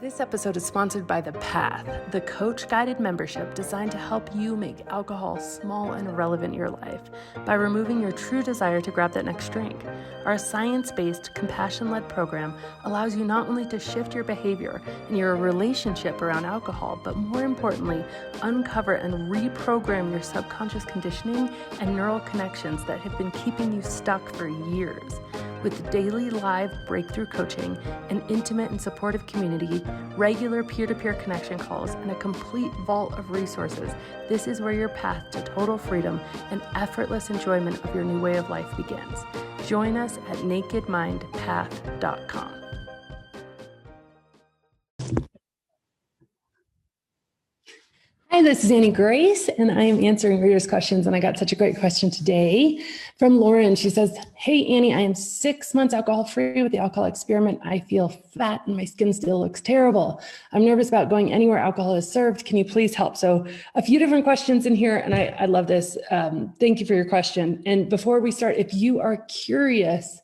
This episode is sponsored by The Path, the coach-guided membership designed to help you make alcohol small and irrelevant in your life by removing your true desire to grab that next drink. Our science-based, compassion-led program allows you not only to shift your behavior and your relationship around alcohol, but more importantly, uncover and reprogram your subconscious conditioning and neural connections that have been keeping you stuck for years. With daily live breakthrough coaching, an intimate and supportive community, regular peer-to-peer connection calls, and a complete vault of resources, this is where your path to total freedom and effortless enjoyment of your new way of life begins. Join us at nakedmindpath.com. Hi, this is Annie Grace, and I am answering readers' questions, and I got such a great question today from Lauren. She says, "Hey, Annie, I am 6 months alcohol-free with the alcohol experiment. I feel fat and my skin still looks terrible. I'm nervous about going anywhere alcohol is served. Can you please help?" So a few different questions in here, and I love this. Thank you for your question. And before we start, if you are curious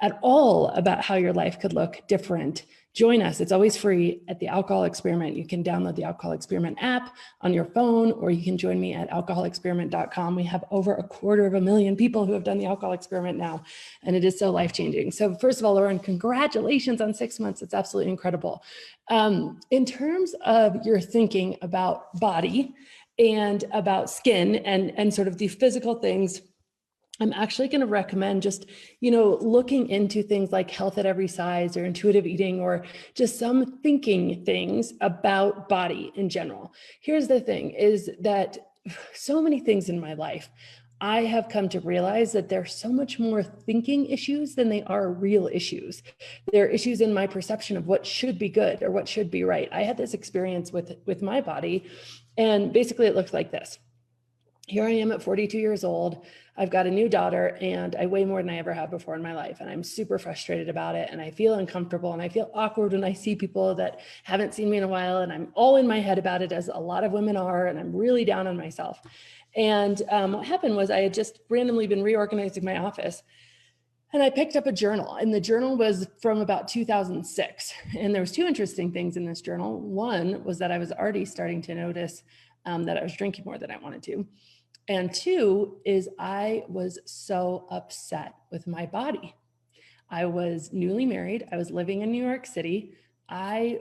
at all about how your life could look different, join us. It's always free at the Alcohol Experiment. You can download the Alcohol Experiment app on your phone, or you can join me at alcoholexperiment.com. We have over 250,000 people who have done the Alcohol Experiment now, and it is so life-changing. So first of all, Lauren, congratulations on 6 months. It's absolutely incredible. In terms of your thinking about body and about skin and sort of the physical things, I'm actually going to recommend just, looking into things like health at every size or intuitive eating or just some thinking things about body in general. Here's the thing is that so many things in my life, I have come to realize that there's so much more thinking issues than they are real issues. There are issues in my perception of what should be good or what should be right. I had this experience with my body, and basically it looked like this. Here I am at 42 years old. I've got a new daughter and I weigh more than I ever have before in my life. And I'm super frustrated about it. And I feel uncomfortable and I feel awkward when I see people that haven't seen me in a while. And I'm all in my head about it, as a lot of women are. And I'm really down on myself. And what happened was I had just randomly been reorganizing my office. And I picked up a journal, and the journal was from about 2006. And there was two interesting things in this journal. One was that I was already starting to notice that I was drinking more than I wanted to. And two is I was so upset with my body. I was newly married. I was living in New York City. I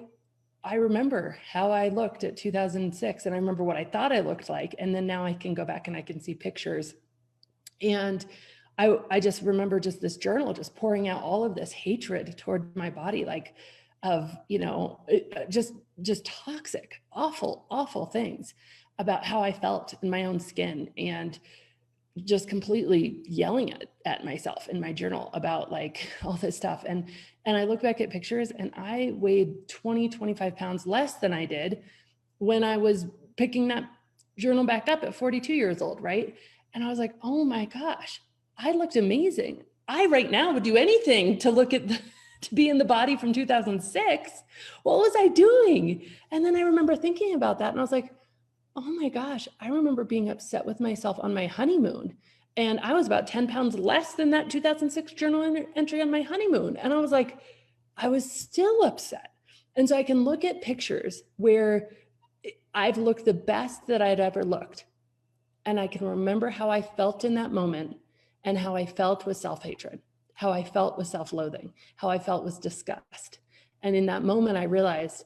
remember how I looked at 2006, and I remember what I thought I looked like. And then now I can go back and I can see pictures. And I just remember just this journal just pouring out all of this hatred toward my body, like of, just toxic, awful things about how I felt in my own skin, and just completely yelling at myself in my journal about like all this stuff. And I look back at pictures and I weighed 25 pounds less than I did when I was picking that journal back up at 42 years old, right? And I was like, oh my gosh, I looked amazing. I right now would do anything to look at to be in the body from 2006. What was I doing? And then I remember thinking about that and I was like, oh my gosh, I remember being upset with myself on my honeymoon. And I was about 10 pounds less than that 2006 journal entry on my honeymoon. And I was like, I was still upset. And so I can look at pictures where I've looked the best that I'd ever looked. And I can remember how I felt in that moment and how I felt with self-hatred, how I felt with self-loathing, how I felt with disgust. And in that moment, I realized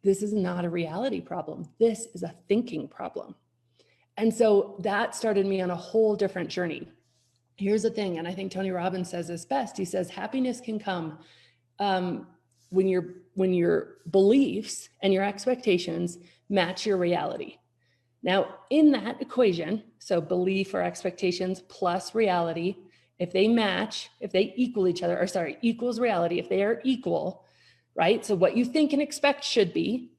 this is not a reality problem. This is a thinking problem. And so that started me on a whole different journey. Here's the thing, and I think Tony Robbins says this best. He says, happiness can come when your beliefs and your expectations match your reality. Now, in that equation, so belief or expectations plus reality, if they match, if they equal each other, equals reality, if they are equal, right? So what you think and expect should be,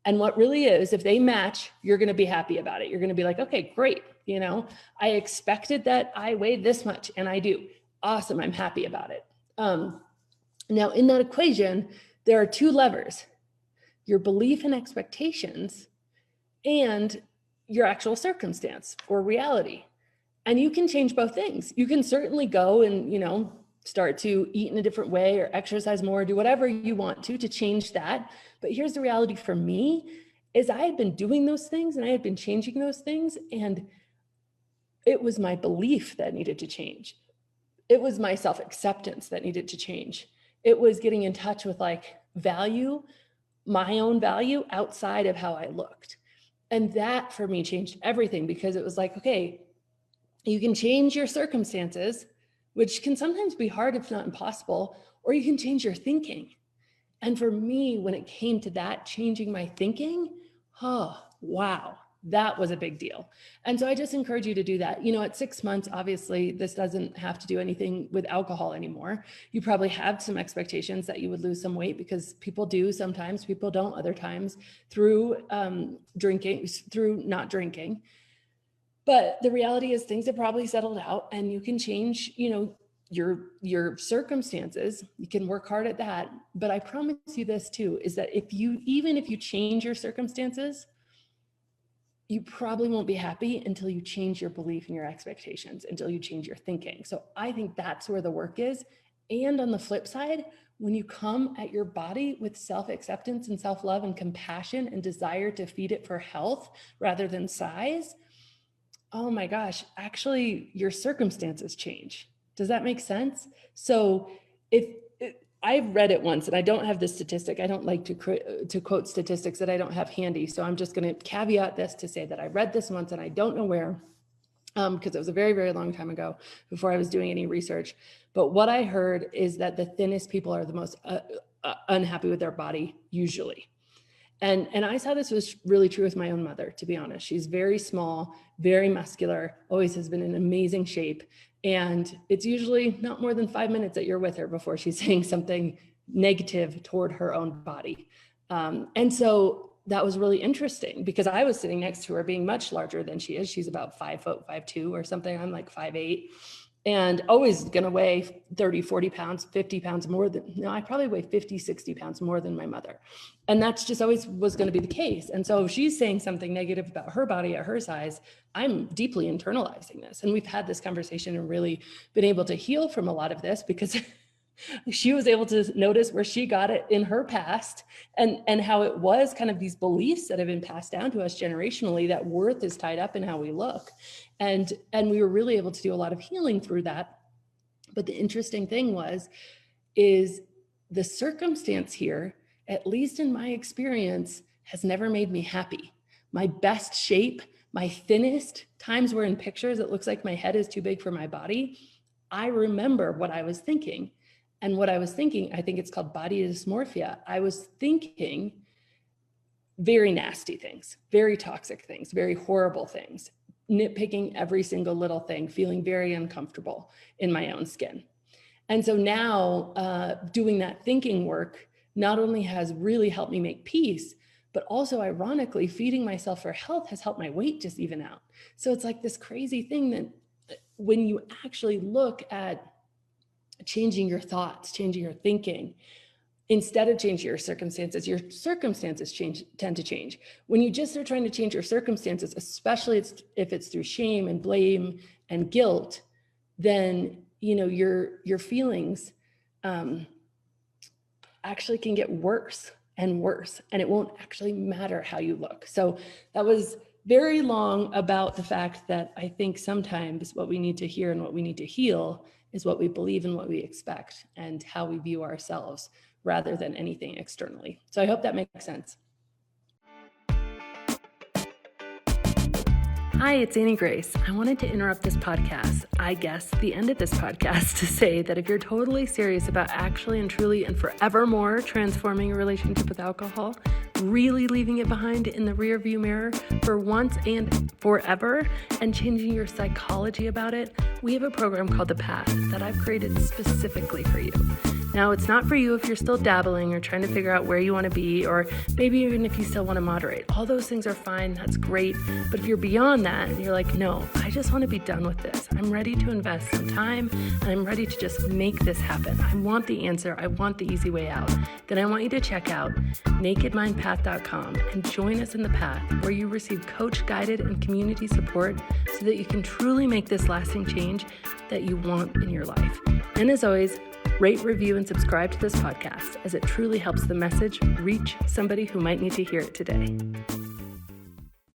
and what really is, if they match, you're going to be happy about it. You're going to be like, okay, great. I expected that I weighed this much and I do. Awesome. I'm happy about it. Now in that equation, there are two levers: your belief and expectations and your actual circumstance or reality. And you can change both things. You can certainly go and, start to eat in a different way or exercise more, do whatever you want to change that. But here's the reality for me is I had been doing those things and I had been changing those things, and it was my belief that needed to change. It was my self-acceptance that needed to change. It was getting in touch with like value, my own value outside of how I looked. And that for me changed everything, because it was like, okay, you can change your circumstances, which can sometimes be hard, if not impossible, or you can change your thinking. And for me, when it came to that, changing my thinking, oh, wow, that was a big deal. And so I just encourage you to do that. At 6 months, obviously, this doesn't have to do anything with alcohol anymore. You probably have some expectations that you would lose some weight, because people do sometimes, people don't other times, through drinking, through not drinking. But the reality is things have probably settled out, and you can change, your circumstances. You can work hard at that. But I promise you this too, is that even if you change your circumstances, you probably won't be happy until you change your belief and your expectations, until you change your thinking. So I think that's where the work is. And on the flip side, when you come at your body with self-acceptance and self-love and compassion and desire to feed it for health rather than size, oh my gosh, actually your circumstances change. Does that make sense? So I've read it once, and I don't have this statistic. I don't like to quote statistics that I don't have handy. So I'm just going to caveat this to say that I read this once, and I don't know where, because it was a very, very long time ago before I was doing any research. But what I heard is that the thinnest people are the most unhappy with their body usually. And I saw this was really true with my own mother, to be honest. She's very small, very muscular, always has been in amazing shape. And it's usually not more than 5 minutes that you're with her before she's saying something negative toward her own body. And so that was really interesting, because I was sitting next to her being much larger than she is. She's about 5'5'2" or something. I'm like 5'8", and always going to weigh 30, 40 pounds, 50 pounds more I probably weigh 50, 60 pounds more than my mother. And that's just always was going to be the case. And so if she's saying something negative about her body at her size, I'm deeply internalizing this. And we've had this conversation and really been able to heal from a lot of this, because she was able to notice where she got it in her past, and how it was kind of these beliefs that have been passed down to us generationally, that worth is tied up in how we look. And we were really able to do a lot of healing through that. But the interesting thing is the circumstance here, at least in my experience, has never made me happy. My best shape, my thinnest, times where in pictures it looks like my head is too big for my body. I remember what I was thinking. And what I was thinking, I think it's called body dysmorphia. I was thinking very nasty things, very toxic things, very horrible things, nitpicking every single little thing, feeling very uncomfortable in my own skin. And so now doing that thinking work not only has really helped me make peace, but also ironically, feeding myself for health has helped my weight just even out. So it's like this crazy thing that when you actually look at changing your thoughts, changing your thinking, instead of changing your circumstances tend to change. When you just are trying to change your circumstances, especially if it's through shame and blame and guilt, then your feelings actually can get worse and worse, and it won't actually matter how you look. So that was very long about the fact that I think sometimes what we need to hear and what we need to heal is what we believe and what we expect and how we view ourselves rather than anything externally. So I hope that makes sense. Hi, it's Annie Grace. I wanted to interrupt this podcast, I guess the end of this podcast, to say that if you're totally serious about actually and truly and forevermore transforming your relationship with alcohol, really leaving it behind in the rearview mirror for once and forever, and changing your psychology about it, we have a program called The Path that I've created specifically for you. Now, it's not for you if you're still dabbling or trying to figure out where you want to be, or maybe even if you still want to moderate. All those things are fine. That's great. But if you're beyond that and you're like, no, I just want to be done with this. I'm ready to invest some time and I'm ready to just make this happen. I want the answer. I want the easy way out. Then I want you to check out nakedmindpath.com and join us in the path, where you receive coach-guided and community support so that you can truly make this lasting change that you want in your life. And as always, rate, review, and subscribe to this podcast, as it truly helps the message reach somebody who might need to hear it today.